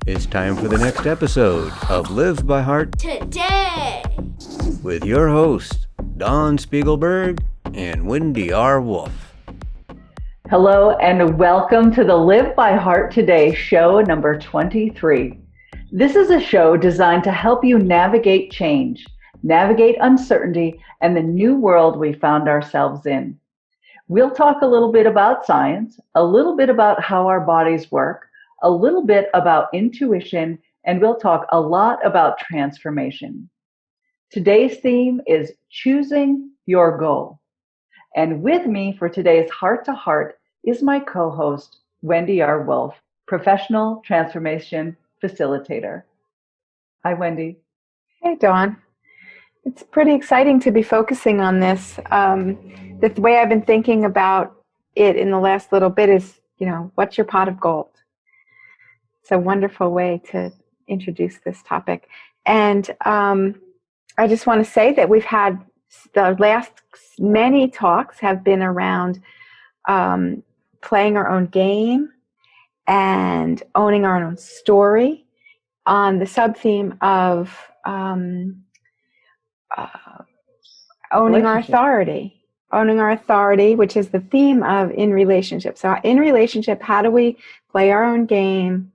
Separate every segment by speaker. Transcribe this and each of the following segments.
Speaker 1: It's time for the next episode of Live by Heart
Speaker 2: Today
Speaker 1: with your hosts, Dawn Spiegelberg and Wendy R. Wolf.
Speaker 3: Hello and welcome to the Live by Heart Today show number 23. This is a show designed to help you navigate change, navigate uncertainty, and the new world we found ourselves in. We'll talk a little bit about science, a little bit about how our bodies work, a little bit about intuition, and we'll talk a lot about transformation. Today's theme is choosing your goal. And with me for today's Heart to Heart is my co-host, Wendy R. Wolf, Professional Transformation Facilitator. Hi, Wendy.
Speaker 4: Hey, Dawn. It's pretty exciting to be focusing on this. The way I've been thinking about it in the last little bit is, what's your pot of gold? It's a wonderful way to introduce this topic. And I just want to say that we've had the last many talks have been around playing our own game and owning our own story on the sub-theme of owning our authority, which is the theme of in relationship. So in relationship, how do we play our own game?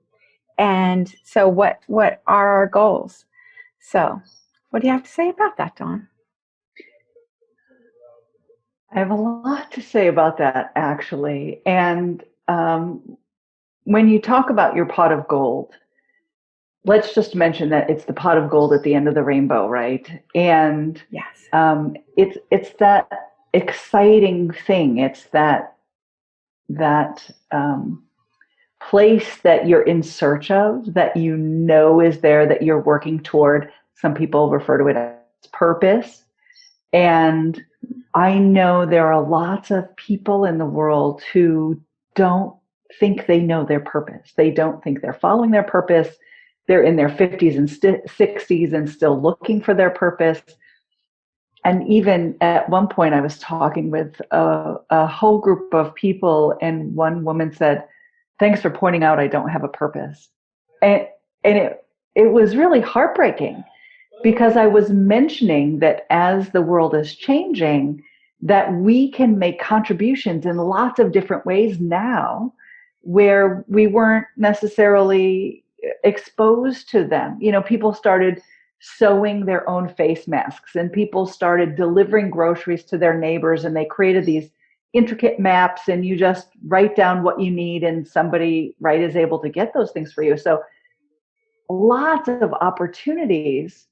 Speaker 4: And so what are our goals? So what do you have to say about that, Dawn?
Speaker 3: I have a lot to say about that, actually. And when you talk about your pot of gold, let's just mention that it's the pot of gold at the end of the rainbow, right? And
Speaker 4: yes,
Speaker 3: it's that exciting thing. It's that place that you're in search of, that you know is there, that you're working toward. Some people refer to it as purpose. And I know there are lots of people in the world who don't think they know their purpose. They don't think they're following their purpose. They're in their 50s and 60s and still looking for their purpose. And even at one point I was talking with a whole group of people, and one woman said, "Thanks for pointing out I don't have a purpose." And it was really heartbreaking, because I was mentioning that as the world is changing, that we can make contributions in lots of different ways now where we weren't necessarily exposed to them. People started sewing their own face masks, and people started delivering groceries to their neighbors, and they created these intricate maps, and you just write down what you need and somebody is able to get those things for you. So lots of opportunities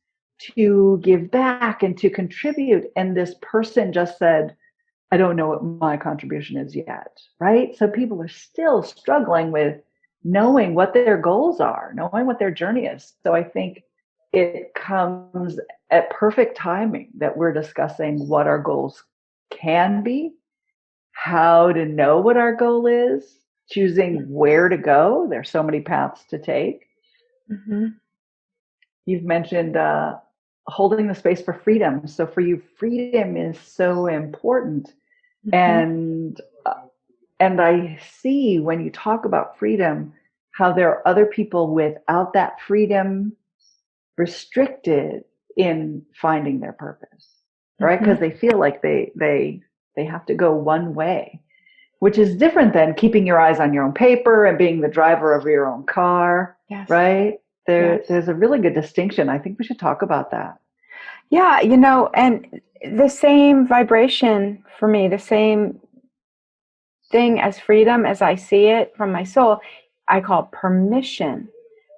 Speaker 3: to give back and to contribute. And this person just said, "I don't know what my contribution is yet," right? So people are still struggling with knowing what their goals are, knowing what their journey is. So I think it comes at perfect timing that we're discussing what our goals can be, how to know what our goal is, choosing where to go. There's so many paths to take.
Speaker 4: Mm-hmm.
Speaker 3: You've mentioned holding the space for freedom. So for you, freedom is so important. Mm-hmm. And I see when you talk about freedom, how there are other people without that freedom, restricted in finding their purpose, right? Because they feel like they have to go one way, which is different than keeping your eyes on your own paper and being the driver of your own car, yes. Right? There's a really good distinction. I think we should talk about that.
Speaker 4: Yeah, and the same vibration for me, the same thing as freedom as I see it from my soul, I call permission,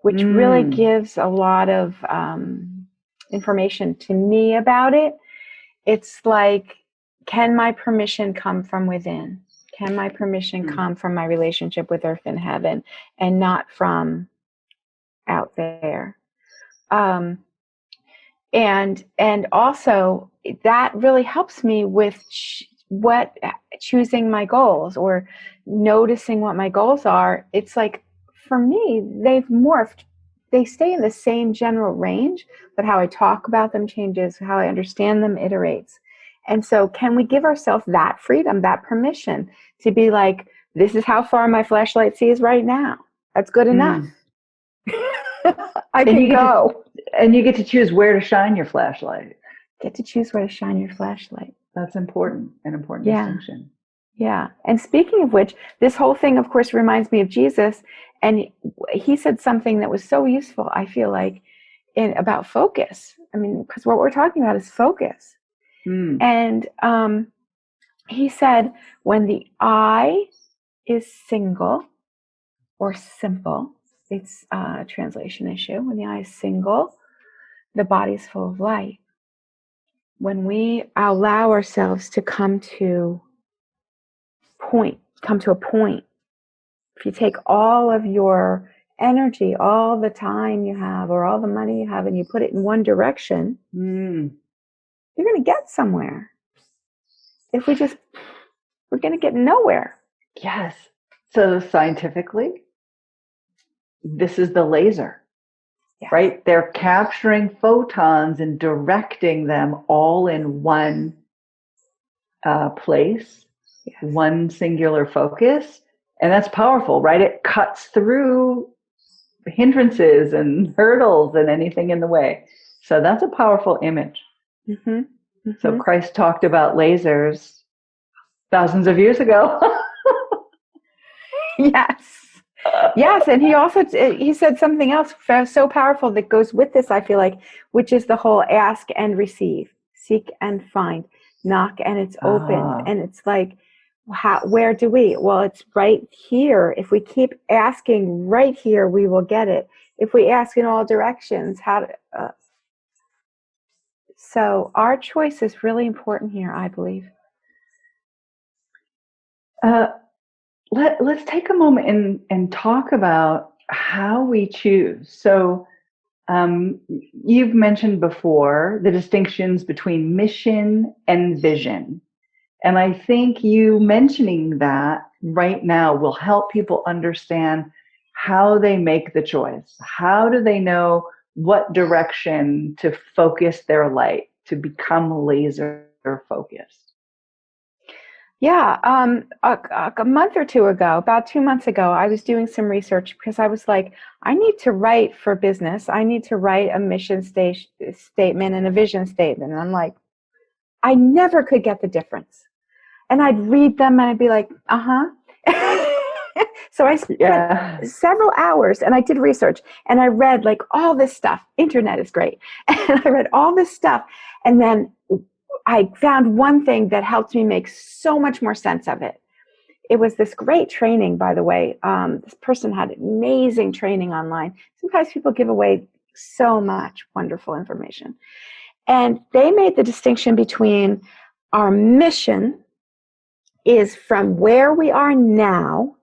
Speaker 4: which really gives a lot of information to me about it. It's like, can my permission come from within? Can my permission come from my relationship with Earth and Heaven, and not from out there? And also that really helps me with choosing my goals, or noticing what my goals are. It's like, for me, they've morphed. They stay in the same general range, but how I talk about them changes, how I understand them iterates. And so can we give ourselves that freedom, that permission to be like, this is how far my flashlight sees right now. That's good enough. I
Speaker 3: And
Speaker 4: can go.
Speaker 3: and you get to choose where to shine your flashlight.
Speaker 4: Get to choose where to shine your flashlight.
Speaker 3: That's important, an important
Speaker 4: Yeah.
Speaker 3: distinction.
Speaker 4: Yeah. And speaking of which, this whole thing, of course, reminds me of Jesus. And he said something that was so useful, I feel like, about focus. I mean, because what we're talking about is focus.
Speaker 3: Mm.
Speaker 4: And he said, when the eye is single or simple, it's a translation issue. When the eye is single, the body is full of light. When we allow ourselves to come to a point, if you take all of your energy, all the time you have, or all the money you have, and you put it in one direction, you're going to get somewhere. If we're going to get nowhere.
Speaker 3: Yes. So scientifically, this is the laser,
Speaker 4: Yes.
Speaker 3: right? They're capturing photons and directing them all in one place,
Speaker 4: Yes.
Speaker 3: one singular focus. And that's powerful, right? It cuts through hindrances and hurdles and anything in the way. So that's a powerful image.
Speaker 4: Mm-hmm. Mm-hmm.
Speaker 3: So Christ talked about lasers thousands of years ago.
Speaker 4: Yes. Yes, and he said something else so powerful that goes with this, I feel like, which is the whole ask and receive, seek and find, knock and it's opened. And it's like, where do we? Well, it's right here. If we keep asking right here, we will get it. If we ask in all directions, so our choice is really important here, I believe.
Speaker 3: Let's take a moment and talk about how we choose. So you've mentioned before the distinctions between mission and vision. And I think you mentioning that right now will help people understand how they make the choice. How do they know what direction to focus their light, to become laser focused?
Speaker 4: Yeah, a month or two ago, about 2 months ago, I was doing some research because I was like, I need to write for business. I need to write a mission statement and a vision statement. And I'm like, I never could get the difference. And I'd read them and I'd be like, So I spent several hours and I did research and I read like all this stuff. Internet is great. And I read all this stuff. And then I found one thing that helped me make so much more sense of it. It was this great training, by the way. This person had amazing training online. Sometimes people give away so much wonderful information. And they made the distinction between our mission is from where we are now,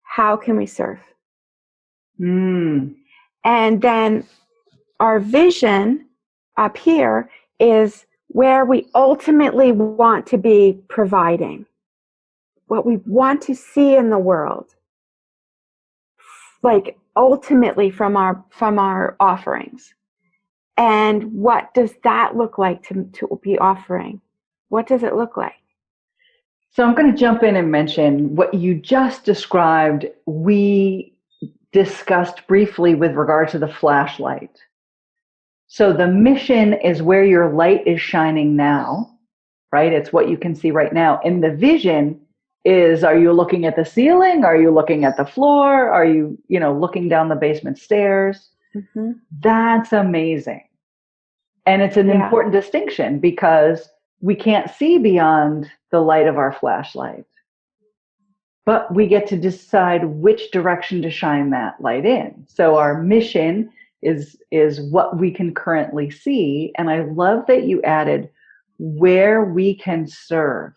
Speaker 4: how can we serve? And then our vision up here is where we ultimately want to be providing, what we want to see in the world, like ultimately from our offerings. And what does that look like to be offering? What does it look like?
Speaker 3: So I'm going to jump in and mention what you just described. We discussed briefly with regard to the flashlight. So the mission is where your light is shining now, right? It's what you can see right now. And the vision is, are you looking at the ceiling? Are you looking at the floor? Are you, looking down the basement stairs? Mm-hmm. That's amazing. And it's an important distinction because we can't see beyond the light of our flashlight. But we get to decide which direction to shine that light in. So our mission is what we can currently see. And I love that you added where we can serve,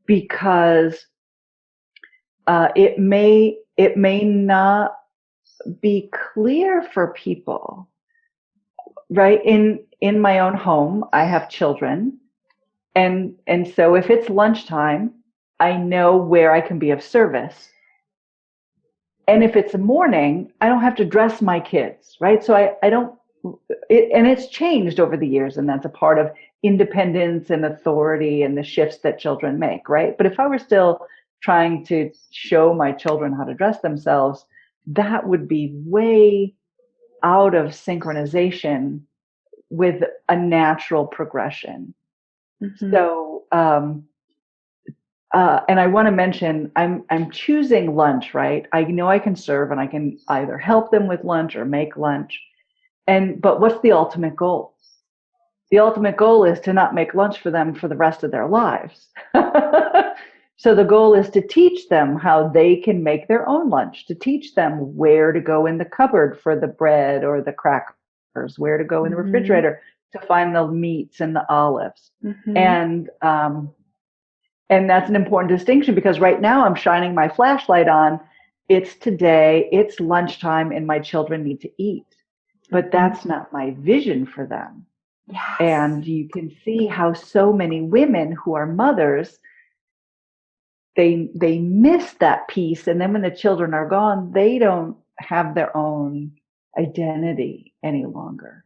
Speaker 3: because it may not be clear for people, right? In my own home, I have children. And so if it's lunchtime, I know where I can be of service. And if it's morning, I don't have to dress my kids, right? So I don't, and it's changed over the years, and that's a part of independence and authority and the shifts that children make, right? But if I were still trying to show my children how to dress themselves, that would be way out of synchronization with a natural progression.
Speaker 4: Mm-hmm.
Speaker 3: So, and I want to mention, I'm choosing lunch, right? I know I can serve, and I can either help them with lunch or make lunch. But what's the ultimate goal? The ultimate goal is to not make lunch for them for the rest of their lives. So the goal is to teach them how they can make their own lunch, to teach them where to go in the cupboard for the bread or the crackers, where to go in the
Speaker 4: Mm-hmm.
Speaker 3: refrigerator to find the meats and the olives.
Speaker 4: Mm-hmm.
Speaker 3: And that's an important distinction, because right now I'm shining my flashlight on. It's today, it's lunchtime, and my children need to eat. But that's not my vision for them.
Speaker 4: Yes.
Speaker 3: And you can see how so many women who are mothers, they miss that piece. And then when the children are gone, they don't have their own identity any longer.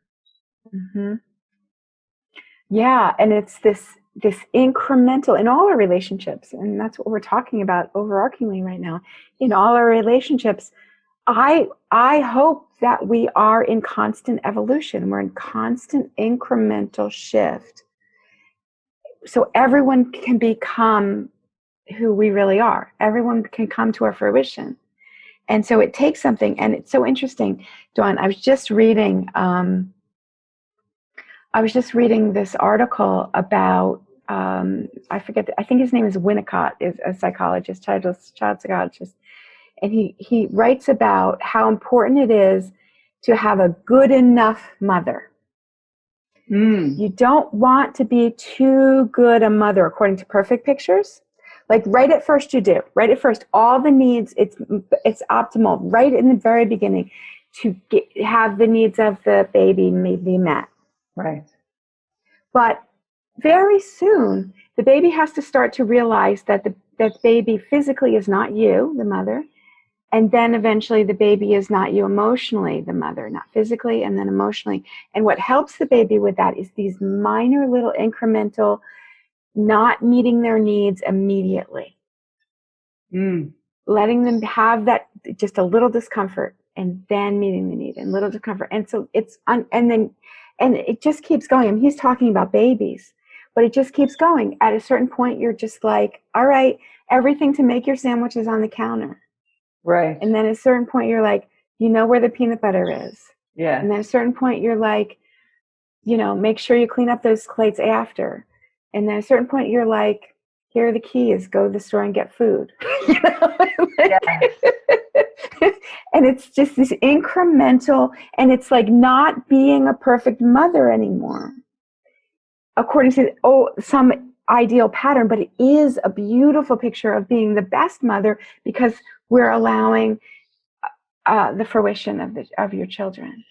Speaker 4: Mm-hmm. Yeah, and it's this incremental in all our relationships, and that's what we're talking about overarchingly right now. In all our relationships, I hope that we are in constant evolution. We're in constant incremental shift, so everyone can become who we really are. Everyone can come to our fruition, and so it takes something. And it's so interesting, Dawn. I was just reading this article about, I forget, I think his name is Winnicott, is a psychologist, child psychologist. And he writes about how important it is to have a good enough mother. You don't want to be too good a mother according to Perfect Pictures. Like right at first you do. Right at first, all the needs, it's optimal right in the very beginning to have the needs of the baby be met.
Speaker 3: Right.
Speaker 4: But very soon, the baby has to start to realize that the baby physically is not you, the mother, and then eventually the baby is not you emotionally, the mother, not physically and then emotionally. And what helps the baby with that is these minor little incremental, not meeting their needs immediately. Letting them have that, just a little discomfort, and then meeting the need and little discomfort. And so and it just keeps going. I mean, he's talking about babies, but it just keeps going. At a certain point, you're just like, all right, everything to make your sandwich is on the counter.
Speaker 3: Right.
Speaker 4: And then at a certain point, you're like, you know where the peanut butter is.
Speaker 3: Yeah.
Speaker 4: And then at a certain point, you're like, make sure you clean up those plates after. And then at a certain point, you're like, here are the keys, go to the store and get food. And it's just this incremental, and it's like not being a perfect mother anymore, according to some ideal pattern, but it is a beautiful picture of being the best mother, because we're allowing the fruition of your children.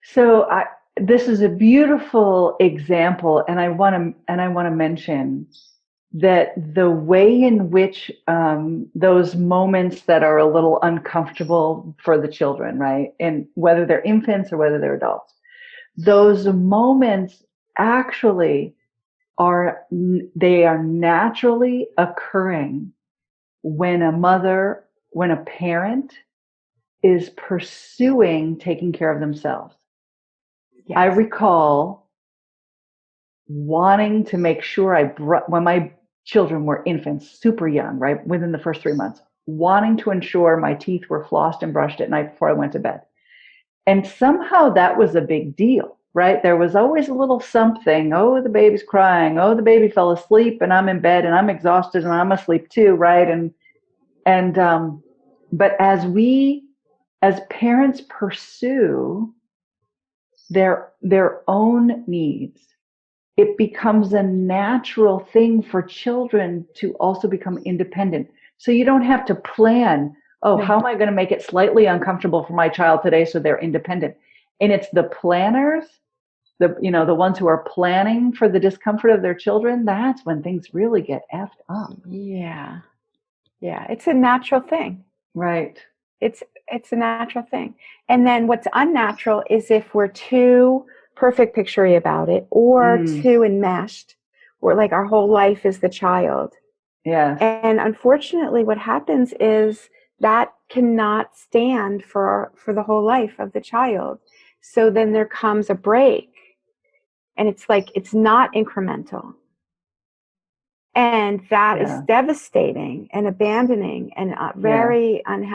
Speaker 4: So
Speaker 3: this is a beautiful example, and I want to mention that the way in which those moments that are a little uncomfortable for the children, right, and whether they're infants or whether they're adults, those moments actually are naturally occurring when a parent is pursuing taking care of themselves. Yes. I recall wanting to make sure when my children were infants, super young, right, within the first 3 months, wanting to ensure my teeth were flossed and brushed at night before I went to bed. And somehow that was a big deal, right? There was always a little something. Oh, the baby's crying. Oh, the baby fell asleep and I'm in bed and I'm exhausted and I'm asleep too, right? But as parents pursue their own needs, it becomes a natural thing for children to also become independent. So you don't have to plan, how am I going to make it slightly uncomfortable for my child today so they're independent? And it's the planners, the ones who are planning for the discomfort of their children, that's when things really get effed up.
Speaker 4: Yeah. Yeah, it's a natural thing.
Speaker 3: Right.
Speaker 4: It's a natural thing. And then what's unnatural is if we're too perfect picture-y about it, or too enmeshed, or like our whole life is the child.
Speaker 3: Yes.
Speaker 4: And unfortunately what happens is that cannot stand for the whole life of the child. So then there comes a break, and it's like, it's not incremental. And that is devastating and abandoning, and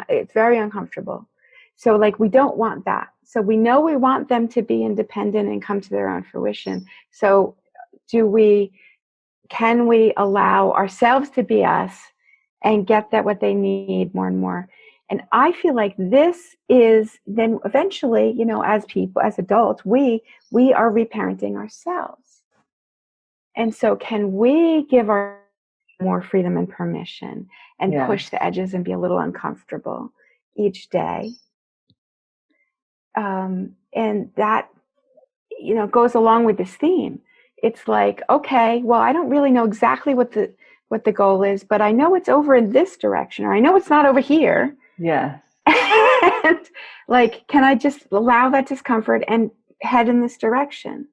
Speaker 4: it's very uncomfortable. So like, we don't want that. So we know we want them to be independent and come to their own fruition. So can we allow ourselves to be us and get that what they need more and more? And I feel like this is then eventually, you know, as people, as adults, we are reparenting ourselves. And so can we give our more freedom and permission and push the edges and be a little uncomfortable each day? And that, you know, goes along with this theme. It's like, okay, well, I don't really know exactly what the goal is, but I know it's over in this direction, or I know it's not over here.
Speaker 3: Yes.
Speaker 4: And like, can I just allow that discomfort and head in this direction?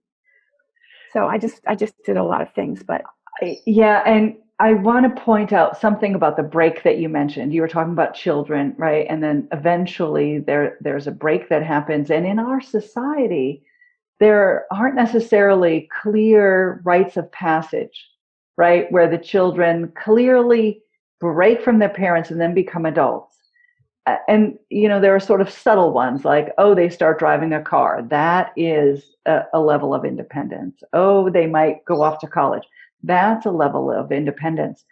Speaker 4: So I just did a lot of things, but
Speaker 3: and I want to point out something about the break that you mentioned. You were talking about children, right? And then eventually there's a break that happens. And in our society, there aren't necessarily clear rites of passage, right? Where the children clearly break from their parents and then become adults. And, you know, there are sort of subtle ones like, oh, they start driving a car. That is a level of independence. Oh, they might go off to college. That's a level of independence.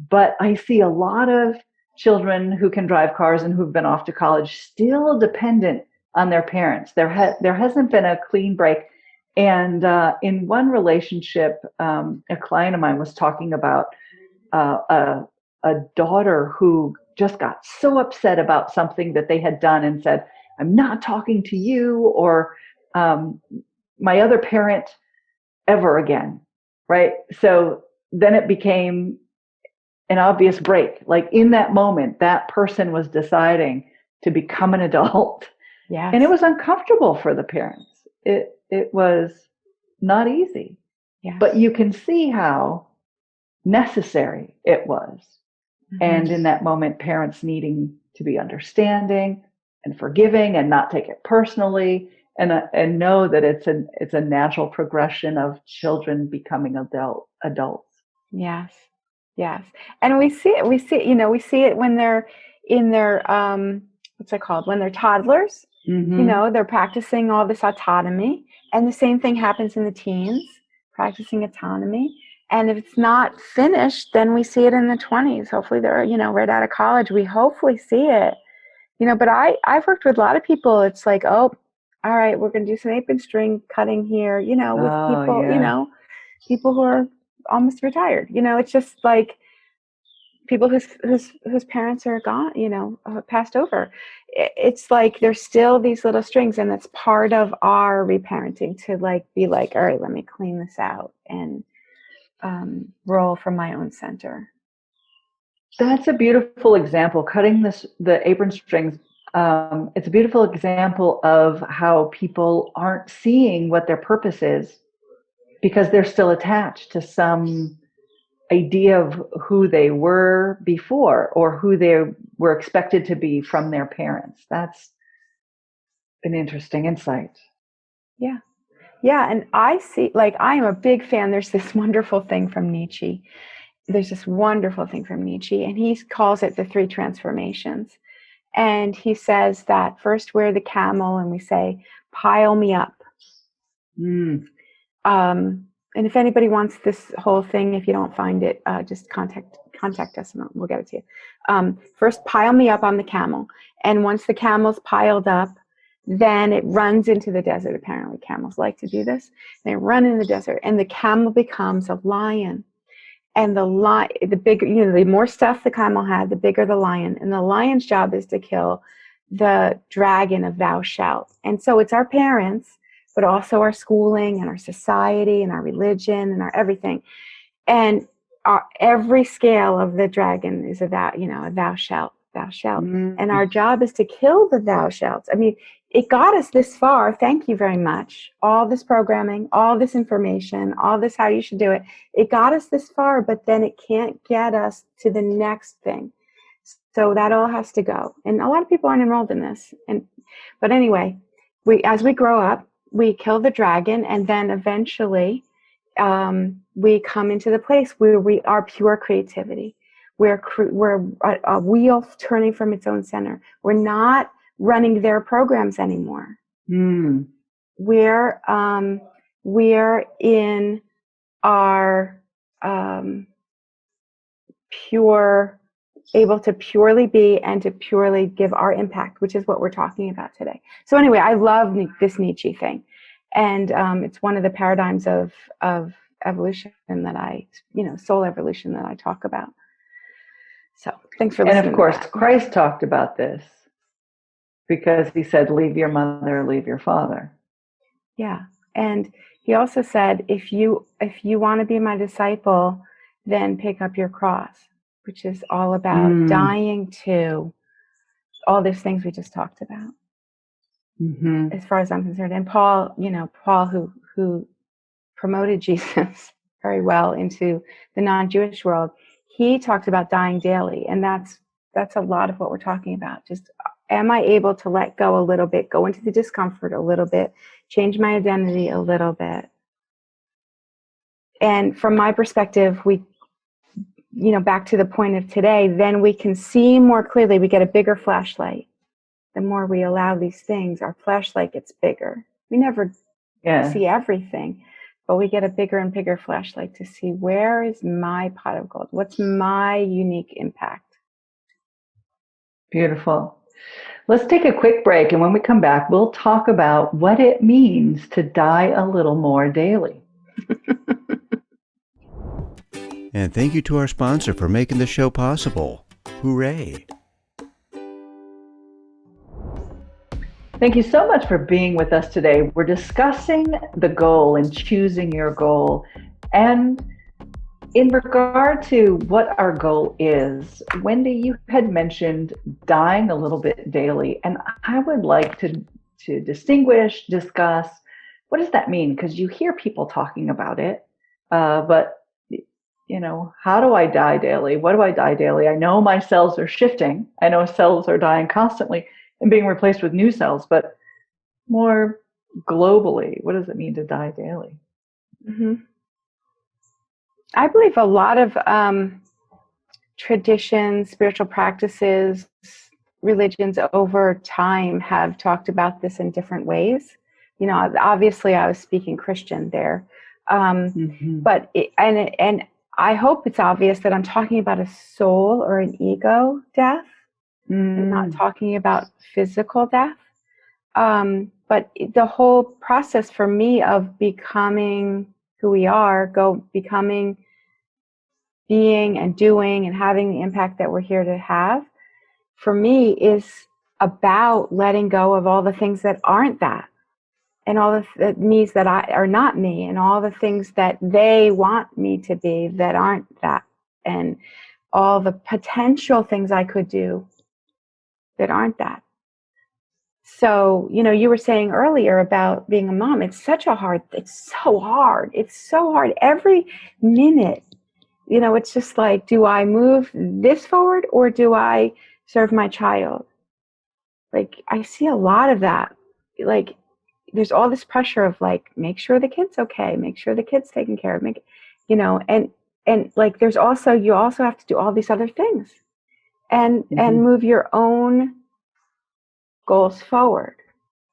Speaker 3: But I see a lot of children who can drive cars and who've been off to college still dependent on their parents. There hasn't been a clean break. And in one relationship, a client of mine was talking about a daughter who just got so upset about something that they had done and said, I'm not talking to you or my other parent ever again, right? So then it became an obvious break. Like in that moment, that person was deciding to become an adult.
Speaker 4: Yes.
Speaker 3: And it was uncomfortable for the parents. It was not easy.
Speaker 4: Yes.
Speaker 3: But you can see how necessary it was. Mm-hmm. And in that moment, parents needing to be understanding and forgiving and not take it personally, and know that it's a natural progression of children becoming adults.
Speaker 4: Yes. Yes. And we see it when they're in their what's it called? When they're toddlers.
Speaker 3: Mm-hmm.
Speaker 4: You know, they're practicing all this autonomy, and the same thing happens in the teens, practicing autonomy. And if it's not finished, then we see it in the 20s. Hopefully they're, you know, right out of college. We hopefully see it, you know, but I've worked with a lot of people. It's like, oh, all right, we're going to do some apron string cutting here, you know, with people, you know, people who are almost retired, you know, it's just like people whose parents are gone, you know, passed over. It's like there's still these little strings, and that's part of our reparenting to like be like, all right, let me clean this out and roll from my own center.
Speaker 3: That's a beautiful example. Cutting the apron strings. It's a beautiful example of how people aren't seeing what their purpose is because they're still attached to some idea of who they were before or who they were expected to be from their parents. That's an interesting insight.
Speaker 4: Yeah. Yeah. And I see, like, I am a big fan. There's this wonderful thing from Nietzsche. And he calls it the 3 transformations. And he says that first we're the camel and we say, pile me up. And if anybody wants this whole thing, if you don't find it, just contact us and we'll get it to you. First, pile me up on the camel. And once the camel's piled up, then it runs into the desert. Apparently camels like to do this. They run in the desert and the camel becomes a lion. And the bigger, you know, the more stuff the camel had, the bigger the lion. And the lion's job is to kill the dragon of thou shalt. And so it's our parents, but also our schooling and our society and our religion and our everything. And every scale of the dragon is a thou shalt. Mm-hmm. And our job is to kill the thou shalts. I mean, it got us this far. Thank you very much. All this programming, all this information, all this how you should do it. It got us this far, but then it can't get us to the next thing. So that all has to go. And a lot of people aren't enrolled in this. But anyway, as we grow up, we kill the dragon, and then eventually we come into the place where we are pure creativity. We're a wheel turning from its own center. We're not running their programs anymore. We're in our pure, able to purely be and to purely give our impact, which is what we're talking about today. So anyway, I love this Nietzsche thing, and it's one of the paradigms of evolution that soul evolution that I talk about. So thanks for listening.
Speaker 3: And of course, Christ talked about this because he said, leave your mother, leave your father.
Speaker 4: Yeah. And he also said, if you want to be my disciple, then pick up your cross, which is all about dying to all these things we just talked about. As far as I'm concerned. And Paul, who promoted Jesus very well into the non-Jewish world, he talked about dying daily. And that's a lot of what we're talking about. Just, am I able to let go a little bit, go into the discomfort a little bit, change my identity a little bit? And from my perspective, we, back to the point of today, then we can see more clearly. We get a bigger flashlight. The more we allow these things, our flashlight gets bigger. We never see everything, but we get a bigger and bigger flashlight to see, where is my pot of gold? What's my unique impact?
Speaker 3: Beautiful. Let's take a quick break, and when we come back, we'll talk about what it means to die a little more daily.
Speaker 1: And thank you to our sponsor for making the show possible. Hooray!
Speaker 3: Thank you so much for being with us today. We're discussing the goal and choosing your goal. And in regard to what our goal is, Wendy, you had mentioned dying a little bit daily. And I would like to discuss, what does that mean? Because you hear people talking about it, but how do I die daily? What do I die daily? I know my cells are shifting. I know cells are dying constantly and being replaced with new cells, but more globally, what does it mean to die daily?
Speaker 4: I believe a lot of traditions, spiritual practices, religions over time have talked about this in different ways. Obviously I was speaking Christian there, but and I hope it's obvious that I'm talking about a soul or an ego death. I'm not talking about physical death. But the whole process for me of becoming who we are, becoming, being and doing and having the impact that we're here to have, for me is about letting go of all the things that aren't that, and all the me's that are not me, and all the things that they want me to be that aren't that, and all the potential things I could do that aren't that. So, you were saying earlier about being a mom. It's so hard. It's so hard. Every minute, it's just like, do I move this forward or do I serve my child? Like, I see a lot of that. Like, there's all this pressure of like, make sure the kid's okay, make sure the kid's taken care of, and like, you also have to do all these other things and move your own goals forward.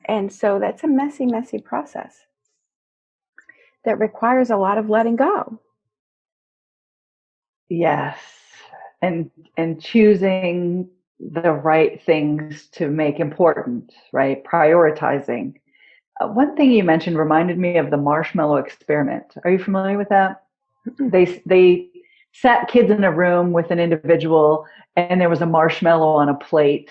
Speaker 4: And so that's a messy, messy process that requires a lot of letting go.
Speaker 3: Yes. And choosing the right things to make important, right? Prioritizing. One thing you mentioned reminded me of the marshmallow experiment. Are you familiar with that? They sat kids in a room with an individual, and there was a marshmallow on a plate.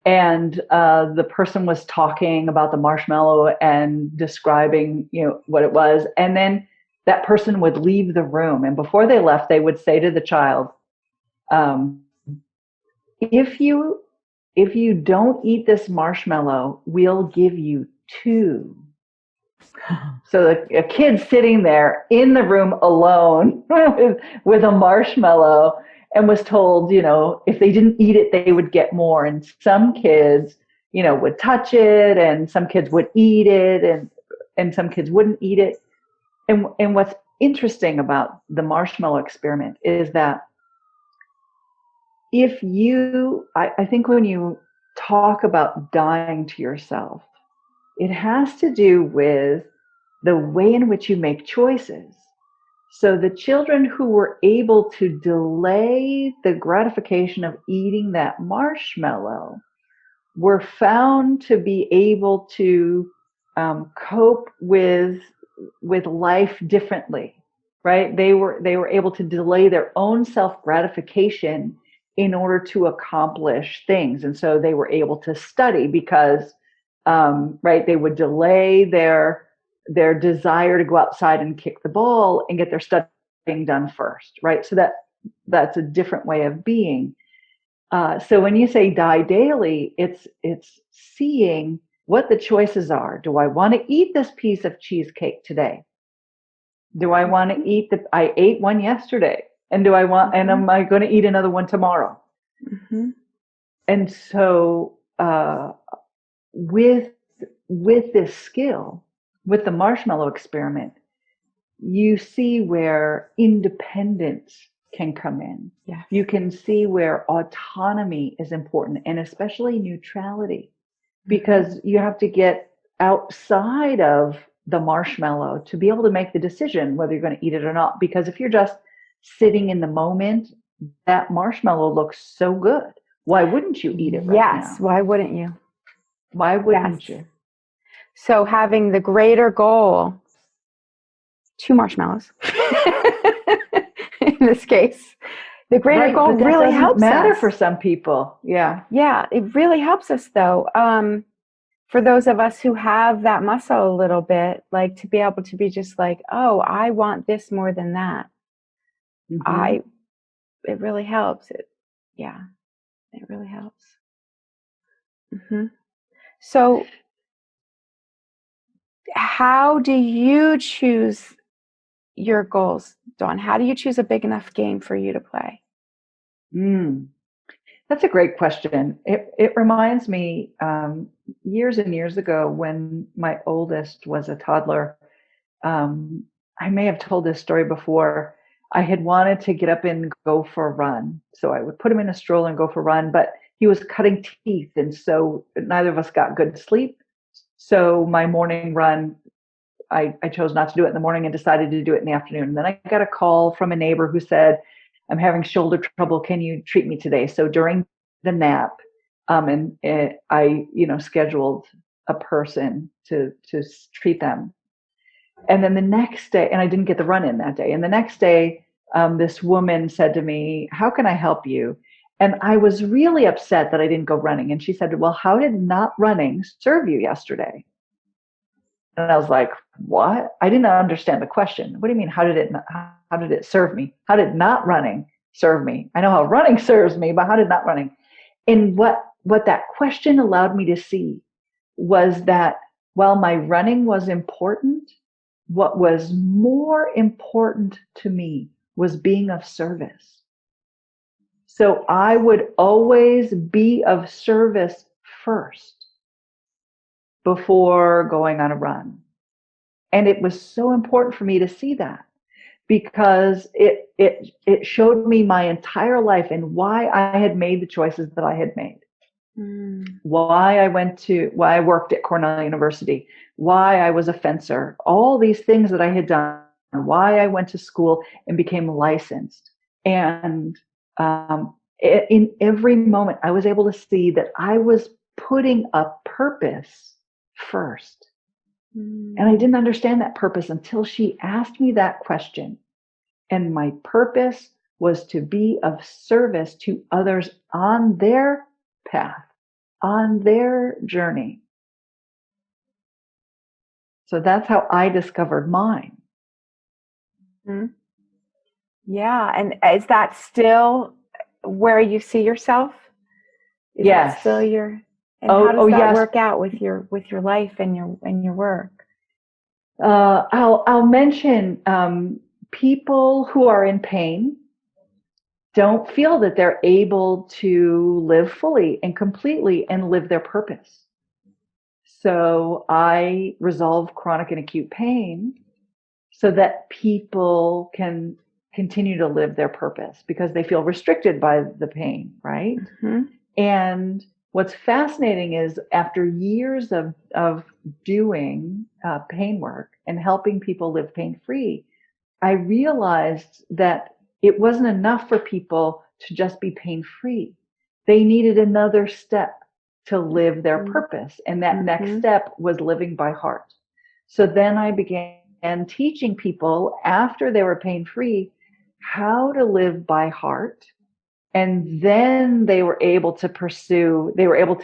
Speaker 3: And the person was talking about the marshmallow and describing, what it was. And then that person would leave the room. And before they left, they would say to the child, if you don't eat this marshmallow, we'll give you 2. So a kid sitting there in the room alone with a marshmallow. and was told, if they didn't eat it, they would get more. And some kids, would touch it, and some kids would eat it, and some kids wouldn't eat it. And what's interesting about the marshmallow experiment is that I think when you talk about dying to yourself, it has to do with the way in which you make choices. So the children who were able to delay the gratification of eating that marshmallow were found to be able to cope with life differently, right? They were able to delay their own self-gratification in order to accomplish things. And so they were able to study because, right, they would delay their desire to go outside and kick the ball and get their studying done first, right? So that's a different way of being. So when you say die daily, it's seeing what the choices are. Do I want to eat this piece of cheesecake today? Do I want to eat I ate one yesterday, and and am I going to eat another one tomorrow?
Speaker 4: Mm-hmm.
Speaker 3: And so, with this skill, with the marshmallow experiment, you see where independence can come in.
Speaker 4: Yeah.
Speaker 3: You can see where autonomy is important, and especially neutrality, because you have to get outside of the marshmallow to be able to make the decision whether you're going to eat it or not. Because if you're just sitting in the moment, that marshmallow looks so good. Why wouldn't you eat it right now?
Speaker 4: Yes. Why wouldn't you?
Speaker 3: Why wouldn't you?
Speaker 4: So having the greater goal, 2 marshmallows in this case, the greater goal really helps
Speaker 3: matter
Speaker 4: us.
Speaker 3: For some people. Yeah.
Speaker 4: Yeah, it really helps us though. For those of us who have that muscle a little bit, like to be able to be just like, oh, I want this more than that.
Speaker 3: Mm-hmm.
Speaker 4: It really helps. It really helps. Mm-hmm. So how do you choose your goals, Dawn? How do you choose a big enough game for you to play?
Speaker 3: That's a great question. It reminds me years and years ago when my oldest was a toddler. I may have told this story before. I had wanted to get up and go for a run. So I would put him in a stroller and go for a run, but he was cutting teeth. And so neither of us got good sleep. So my morning run, I chose not to do it in the morning and decided to do it in the afternoon. And then I got a call from a neighbor who said, I'm having shoulder trouble. Can you treat me today? So during the nap, I scheduled a person to treat them. And then the next day, and I didn't get the run in that day. And the next day, this woman said to me, how can I help you? And I was really upset that I didn't go running. And she said, well, how did not running serve you yesterday? And I was like, what? I didn't understand the question. What do you mean? How did it serve me? How did not running serve me? I know how running serves me, but how did not running? And what that question allowed me to see was that while my running was important, what was more important to me was being of service. So I would always be of service first before going on a run. And it was so important for me to see that because it showed me my entire life and why I had made the choices that I had made. Why I worked at Cornell University, why I was a fencer, all these things that I had done, why I went to school and became licensed. And in every moment, I was able to see that I was putting a purpose first. And I didn't understand that purpose until she asked me that question. And my purpose was to be of service to others on their path, on their journey. So that's how I discovered mine.
Speaker 4: Mm-hmm. Yeah. And is that still where you see yourself? Is
Speaker 3: Yes.
Speaker 4: that still your, and how does that work out with your life and your work?
Speaker 3: I'll mention people who are in pain don't feel that they're able to live fully and completely and live their purpose. So I resolve chronic and acute pain so that people can continue to live their purpose because they feel restricted by the pain, right?
Speaker 4: Mm-hmm.
Speaker 3: And what's fascinating is after years of doing pain work and helping people live pain-free, I realized that it wasn't enough for people to just be pain-free. They needed another step to live their purpose. And that next step was living by heart. So then I began teaching people after they were pain-free how to live by heart. And then they were able to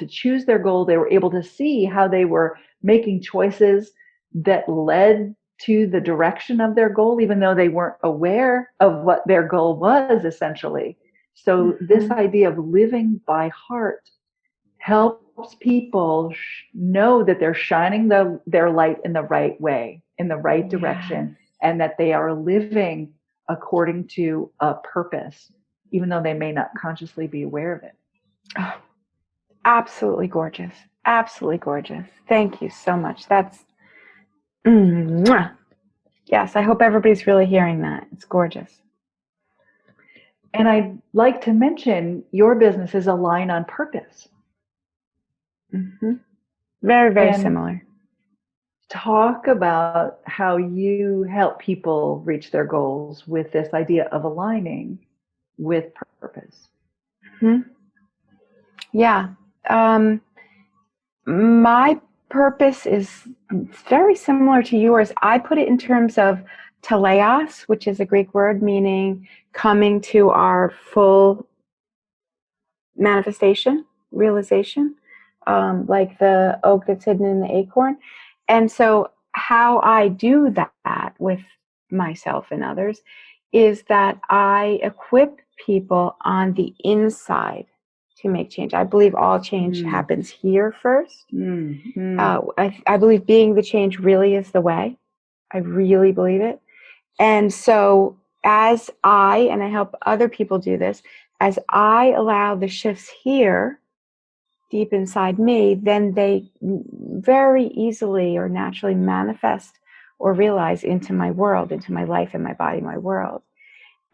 Speaker 3: choose their goal. They were able to see how they were making choices that led to the direction of their goal, even though they weren't aware of what their goal was, essentially. So this idea of living by heart helps people know that they're shining their light in the right way, in the right direction, and that they are living according to a purpose, even though they may not consciously be aware of it.
Speaker 4: Oh, absolutely gorgeous. Absolutely gorgeous. Thank you so much. That's, yes, I hope everybody's really hearing that. It's gorgeous.
Speaker 3: And I'd like to mention your business is Align on Purpose.
Speaker 4: Mm-hmm. Very, very similar.
Speaker 3: Talk about how you help people reach their goals with this idea of aligning with purpose.
Speaker 4: Mm-hmm. Yeah. My purpose is very similar to yours. I put it in terms of teleos, which is a Greek word meaning coming to our full manifestation, realization, like the oak that's hidden in the acorn. And so how I do that with myself and others is that I equip people on the inside to make change. I believe all change happens here first. I believe being the change really is the way. I really believe it. And so as I help other people do this, as I allow the shifts here deep inside me, then they very easily or naturally manifest or realize into my world, into my life and my body, my world.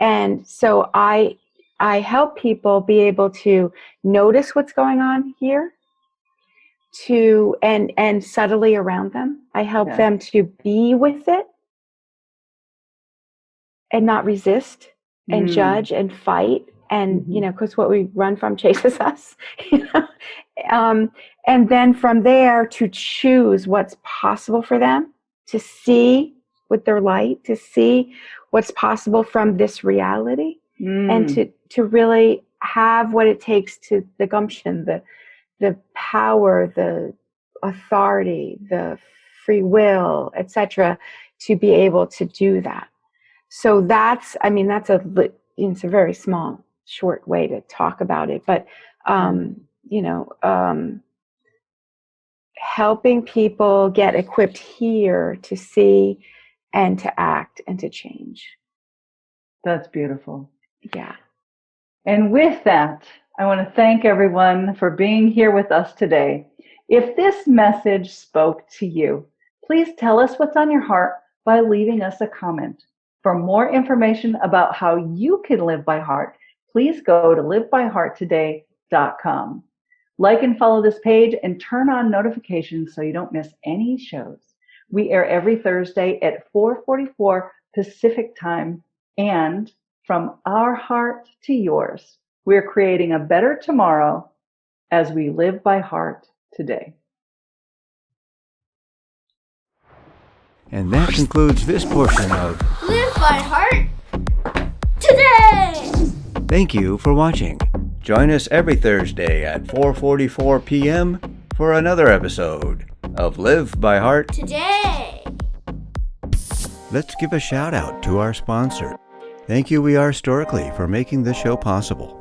Speaker 4: And so I help people be able to notice what's going on here and subtly around them. I help them to be with it and not resist and judge and fight. And, because what we run from chases us, and then from there to choose what's possible for them, to see with their light, to see what's possible from this reality, and to really have what it takes to the gumption, the power, the authority, the free will, etc., to be able to do that. So it's a very small, short way to talk about it, but helping people get equipped here to see and to act and to change.
Speaker 3: That's beautiful.
Speaker 4: Yeah.
Speaker 3: And with that, I want to thank everyone for being here with us today. If this message spoke to you, please tell us what's on your heart by leaving us a comment. For more information about how you can live by heart, please go to livebyhearttoday.com. Like and follow this page and turn on notifications so you don't miss any shows. We air every Thursday at 4:44 Pacific time, and from our heart to yours, we're creating a better tomorrow as we live by heart today.
Speaker 1: And that concludes this portion of
Speaker 2: Live by Heart Today!
Speaker 1: Thank you for watching. Join us every Thursday at 4:44 p.m. for another episode of Live by Heart
Speaker 2: Today!
Speaker 1: Let's give a shout out to our sponsor. Thank you, We Are Historically, for making this show possible.